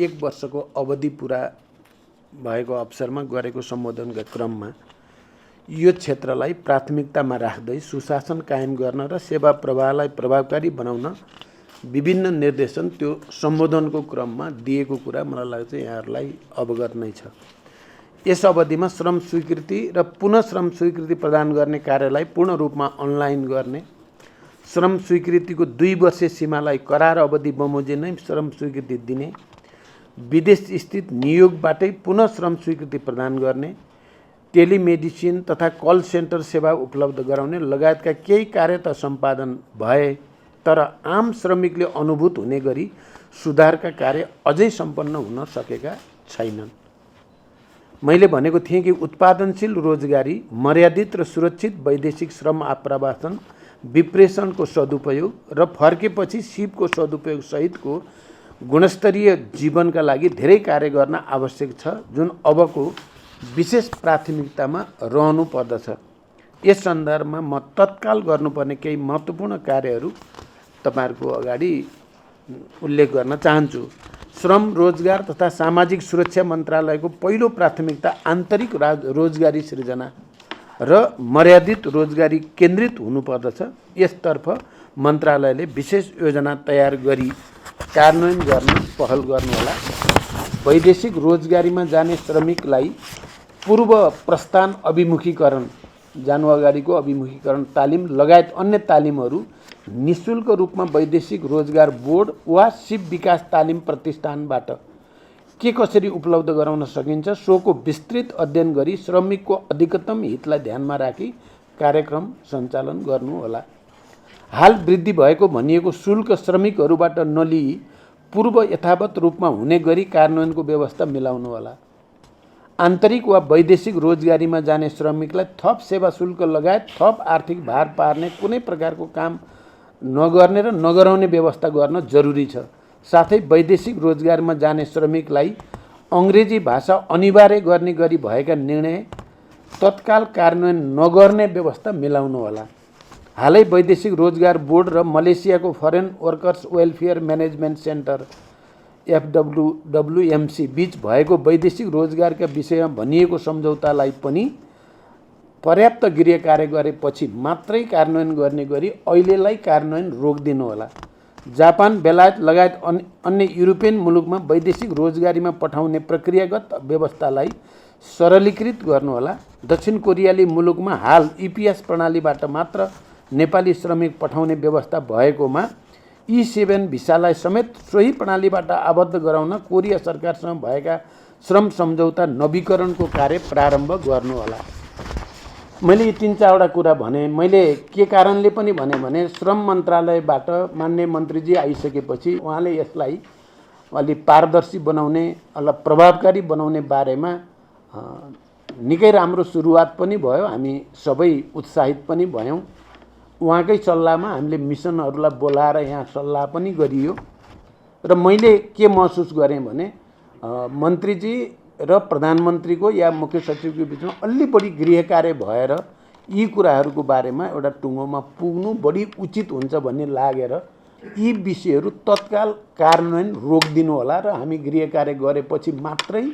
1 वर्षको अवधि पुरा भएको अवसरमा गरेको सम्बोधनका क्रममा यो क्षेत्रलाई प्राथमिकतामा राख्दै सुशासन कायम गर्न र सेवा प्रवाहलाई प्रभावकारी बनाउन विभिन्न निर्देशन त्यो सम्बोधनको क्रममा दिएको कुरा मलाई लाग्छ यहाँहरूलाई अवगत नै छ। यस अवधिमा श्रम स्वीकृति र पुनः श्रम स्वीकृति प्रदान गर्ने कार्यलाई पूर्ण रूपमा अनलाइन गर्ने, श्रम स्वीकृतिको 2 वर्षे सीमालाई करार अवधि बमोजिम नै श्रम स्वीकृति दिने, विदेश स्थित नियोगबाटै पुनः श्रम स्वीकृति प्रदान गर्ने, टेलिमेडिसिन तथा कल सेन्टर सेवा उपलब्ध गराउने लगायतका केही कार्य त सम्पादन भए तर आम श्रमिकले अनुभूत हुने गरी सुधारका कार्य अझै सम्पन्न हुन सकेका छैनन्। मैले भनेको थिएँ कि उत्पादनशील रोजगारी, मर्यादित र सुरक्षित वैदेशिक श्रम आप्रवासन, विप्रेषणको सदुपयोग र फर्केपछि सिपको सदुपयोग सहितको गुणस्तरीय जीवनका लागि धेरै कार्य गर्न आवश्यक छ, जुन अबको विशेष प्राथमिकतामा रहनु पर्दछ। यस सन्दर्भमा म तत्काल गर्नुपर्ने केही महत्त्वपूर्ण कार्यहरू तपाईहरुको अगाडि उल्लेख गर्न चाहन्छु। श्रम, रोजगार तथा सामाजिक सुरक्षा मन्त्रालयको पहिलो प्राथमिकता आन्तरिक रोजगारी सृजना र मर्यादित रोजगारी केन्द्रित हुनुपर्दछ। यसतर्फ मन्त्रालयले विशेष योजना तयार गरी कार्यान्वयन गर्न पहल गर्नुहोला। वैदेशिक रोजगारीमा जाने श्रमिकलाई पूर्व प्रस्थान अभिमुखीकरण, जानु अगाडिको अभिमुखीकरण तालिम लगायत अन्य तालिमहरू निःशुल्क रूपमा वैदेशिक रोजगार बोर्ड वा सिप विकास तालिम प्रतिष्ठानबाट के कसरी उपलब्ध गराउन सकिन्छ सोको विस्तृत अध्ययन गरी श्रमिकको अधिकतम हितलाई ध्यानमा राखी कार्यक्रम सञ्चालन गर्नुहोला। हाल वृद्धि भएको भनिएको शुल्क श्रमिकहरूबाट नलिई पूर्व यथावत रूपमा हुने गरी कार्यान्वयनको व्यवस्था मिलाउनुहोला। आन्तरिक वा वैदेशिक रोजगारीमा जाने श्रमिकलाई थप सेवा शुल्क लगायत थप आर्थिक भार पार्ने कुनै प्रकारको काम नगर्ने र नगराउने व्यवस्था गर्न जरुरी छ। साथै वैदेशिक रोजगारमा जाने श्रमिकलाई अङ्ग्रेजी भाषा अनिवार्य गर्ने गरी भएका निर्णय तत्काल कार्यान्वयन नगर्ने व्यवस्था मिलाउनुहोला। हालै वैदेशिक रोजगार बोर्ड र मलेसियाको foreign workers welfare management centre FWWMC बीच भएको वैदेशिक रोजगारका विषयमा भनिएको सम्झौतालाई पनि पर्याप्त गृह कार्य गरेपछि मात्रै कार्यान्वयन गर्ने गरी अहिलेलाई कार्यान्वयन रोकिदिनुहोला। जापान, बेलायत लगायत अन्य युरोपियन मुलुकमा वैदेशिक रोजगारीमा पठाउने प्रक्रियागत व्यवस्थालाई सरलीकृत गर्नुहोला। दक्षिण कोरियाली मुलुकमा हाल EPS प्रणालीबाट मात्र नेपाली श्रमिक पठाउने व्यवस्था भएकोमा E7 भिसालाई समेत सोही प्रणालीबाट आबद्ध गराउन कोरिया सरकारसँग भएका श्रम सम्झौता नवीकरणको कार्य प्रारम्भ गर्नुहोला। मैले यी 3-4वटा कुरा भने। मैले के कारणले पनि भने श्रम मन्त्रालयबाट माननीय मन्त्रीजी आइसकेपछि उहाँले यसलाई अलि पारदर्शी बनाउने, अलि प्रभावकारी बनाउने बारेमा निकै राम्रो सुरुवात पनि भयो। हामी सबै उत्साहित पनि भयौँ। उहाँकै सल्लाहमा हामीले मिसनहरूलाई बोलाएर यहाँ सल्लाह पनि गरियो र मैले के महसुस गरेँ भने मन्त्रीजी र प्रधानमन्त्रीको या मुख्य सचिवको बिचमा अलि बढी गृह कार्य भएर यी कुराहरूको बारेमा एउटा टुङ्गोमा पुग्नु बढी उचित हुन्छ भन्ने लागेर यी विषयहरू तत्काल कार्यान्वयन रोकिदिनु होला र हामी गृह कार्य गरेपछि मात्रै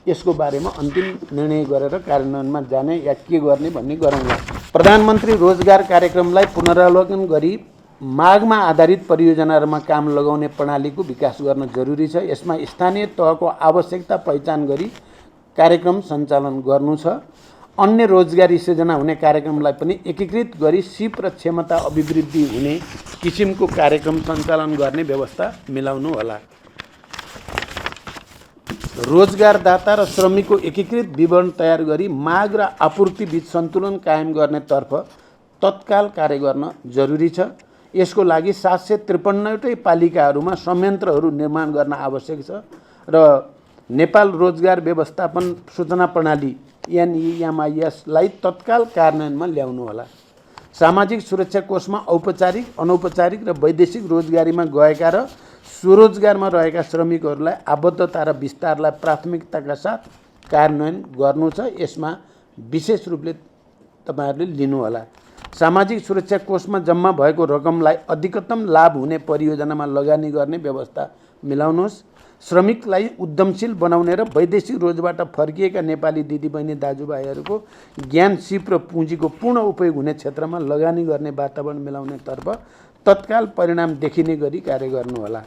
यसको बारेमा अन्तिम निर्णय गरेर कार्यान्वयनमा जाने या के गर्ने भन्ने गरौँला। प्रधानमन्त्री रोजगार कार्यक्रमलाई पुनरावलोकन गरी मागमा आधारित परियोजनाहरूमा काम लगाउने प्रणालीको विकास गर्न जरुरी छ। यसमा स्थानीय तहको आवश्यकता पहिचान गरी कार्यक्रम सञ्चालन गर्नु छ। अन्य रोजगारी सृजना हुने कार्यक्रमलाई पनि एकीकृत गरी सिप र क्षमता अभिवृद्धि हुने किसिमको कार्यक्रम सञ्चालन गर्ने व्यवस्था मिलाउनु होला। रोजगारदाता र श्रमिकको एकीकृत विवरण तयार गरी माग र आपूर्ति बीच सन्तुलन कायम गर्नेतर्फ तत्काल कार्य गर्न जरुरी छ। यसको लागि 753वटै पालिकाहरूमा संयन्त्रहरू निर्माण गर्न आवश्यक छ र नेपाल रोजगार व्यवस्थापन सूचना प्रणाली NEMIS लाई तत्काल कार्यान्वयनमा ल्याउनु होला। सामाजिक सुरक्षा कोषमा औपचारिक, अनौपचारिक र वैदेशिक रोजगारीमा गएका र स्वरोजगारमा रहेका श्रमिकहरूलाई आबद्धता र विस्तारलाई प्राथमिकताका साथ कार्यान्वयन गर्नु छ। यसमा विशेष रूपले तपाईहरुले लिनु होला। सामाजिक सुरक्षा कोषमा जम्मा भएको रकमलाई अधिकतम लाभ हुने परियोजनामा लगानी गर्ने व्यवस्था मिलाउनुहोस्। श्रमिकलाई उद्यमशील बनाउने र वैदेशिक रोजबाट फर्किएका नेपाली दिदीबहिनी दाजुभाइहरूको ज्ञान, सिप र पुँजीको पूर्ण उपयोग हुने क्षेत्रमा लगानी गर्ने वातावरण मिलाउनेतर्फ तत्काल परिणाम देखिने गरी कार्य गर्नुहोला।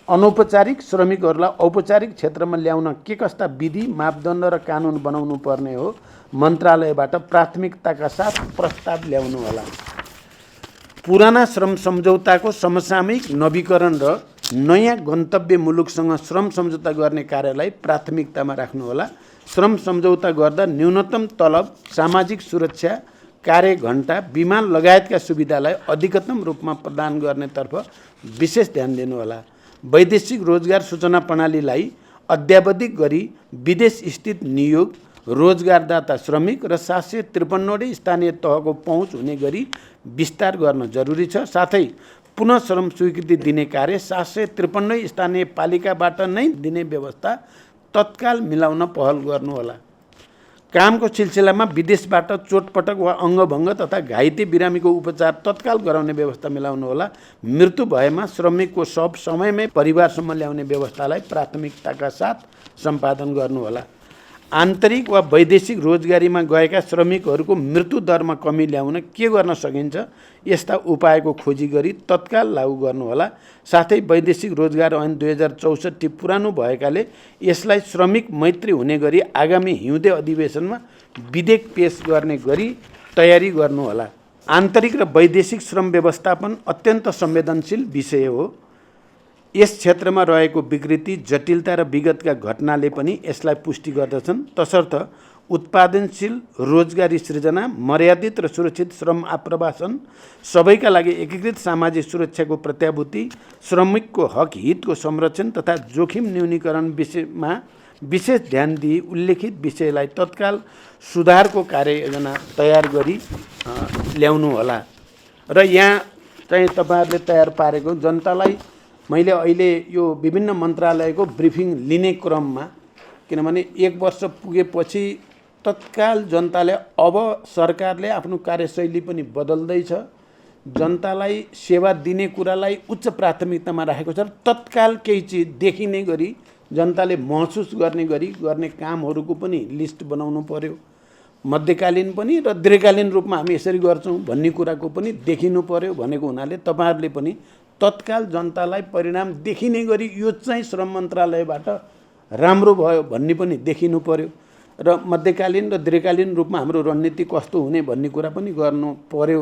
अनौपचारिक श्रमिकहरूलाई औपचारिक क्षेत्रमा ल्याउन के कस्ता विधि, मापदण्ड र कानुन बनाउनु पर्ने हो, मन्त्रालयबाट प्राथमिकताका साथ प्रस्ताव ल्याउनुहोला। पुराना श्रम सम्झौताको समसामयिक नवीकरण र नयाँ गन्तव्य मुलुकसँग श्रम सम्झौता गर्ने कार्यलाई प्राथमिकतामा राख्नुहोला। श्रम सम्झौता गर्दा न्यूनतम तलब, सामाजिक सुरक्षा, कार्य घण्टा, बिमा लगायतका सुविधालाई अधिकतम रूपमा प्रदान गर्नेतर्फ विशेष ध्यान दिनुहोला। वैदेशिक रोजगार सूचना प्रणालीलाई अद्यावधिक गरी विदेश स्थित नियोग, रोजगारदाता श्रमिक र 753 स्थानीय तहको पहुँच हुने गरी विस्तार गर्न जरुरी छ। साथै पुनः श्रम स्वीकृति दिने कार्य 753 स्थानीय पालिकाबाट नै दिने व्यवस्था तत्काल मिलाउन पहल गर्नुहोला। कामको सिलसिलामा विदेशबाट चोटपटक वा अङ्गभङ्ग तथा घाइते बिरामीको उपचार तत्काल गराउने व्यवस्था मिलाउनुहोला। मृत्यु भएमा श्रमिकको शव समयमै परिवारसम्म ल्याउने व्यवस्थालाई प्राथमिकताका साथ सम्पादन गर्नुहोला। आन्तरिक वा वैदेशिक रोजगारीमा गएका श्रमिकहरूको मृत्यु दरमा कमी ल्याउन के गर्न सकिन्छ, यस्ता उपायको खोजी गरी तत्काल लागू गर्नुहोला। साथै वैदेशिक रोजगार ऐन 2064 पुरानो भएकाले यसलाई श्रमिक मैत्री हुने गरी आगामी हिउँदे अधिवेशनमा विधेयक पेश गर्ने गरी तयारी गर्नुहोला। आन्तरिक र वैदेशिक श्रम व्यवस्थापन अत्यन्त संवेदनशील विषय हो। यस क्षेत्रमा रहेको विकृति, जटिलता र विगतका घटनाले पनि यसलाई पुष्टि गर्दछन्। तसर्थ उत्पादनशील रोजगारी सृजना, मर्यादित र सुरक्षित श्रम आप्रवासन, सबैका लागि एकीकृत सामाजिक सुरक्षाको प्रत्याभूति, श्रमिकको हक हितको संरक्षण तथा जोखिम न्यूनीकरण विषयमा विशेष ध्यान दिई उल्लेखित विषयलाई तत्काल सुधारको कार्ययोजना तयार गरी ल्याउनुहोला। र यहाँ चाहिँ तपाईहरुले तयार पारेको जनतालाई मैले अहिले यो विभिन्न मन्त्रालयको ब्रिफिङ लिने क्रममा, किनभने 1 वर्ष पुगेपछि तत्काल जनताले अब सरकारले आफ्नो कार्यशैली पनि बदल्दैछ, जनतालाई सेवा दिने कुरालाई उच्च प्राथमिकतामा राखेको छ। तत्काल केही चिज देखिने गरी जनताले महसुस गर्ने गरी गर्ने कामहरूको पनि लिस्ट बनाउनु पर्यो। मध्यकालीन पनि र दीर्घकालीन रूपमा हामी यसरी गर्छौँ भन्ने कुराको पनि देखिनु पर्यो भनेको हुनाले तपाईहरुले पनि तत्काल जनतालाई परिणाम देखिने गरी यो चाहिँ श्रम मन्त्रालयबाट राम्रो भयो भन्ने पनि देखिनु पर्यो र मध्यकालीन र दीर्घकालीन रूपमा हाम्रो रणनीति कस्तो हुने भन्ने कुरा पनि गर्नु पर्यो।